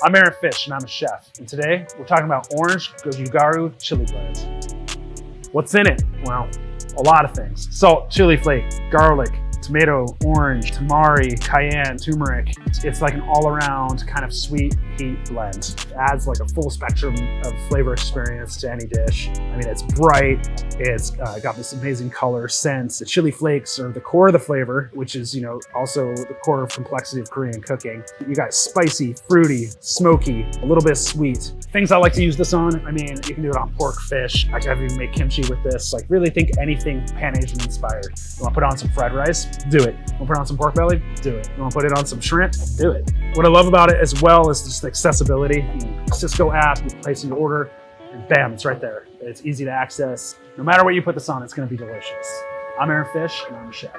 I'm Aaron Fish and I'm a chef. And today we're talking about Orange Gochugaru Chile blends. What's in it? Well, a lot of things. Salt, chili flake, garlic, tomato, orange, tamari, cayenne, turmeric. It's like an all-around kind of sweet heat blend. It adds like a full spectrum of flavor experience to any dish. I mean, it's bright. It's got this amazing color, sense. The chili flakes are the core of the flavor, which is, also the core of complexity of Korean cooking. You got spicy, fruity, smoky, a little bit sweet. Things I like to use this on, I mean, you can do it on pork, fish. I can even make kimchi with this. Like, really think anything Pan-Asian inspired. You want to put on some fried rice? Do it. You want to put it on some pork belly? Do it. You want to put it on some shrimp? Do it. What I love about it as well is just the accessibility. Sysco app, you place your order, and bam, it's right there. It's easy to access. No matter what you put this on, it's going to be delicious. I'm Aaron Fish, and I'm a chef.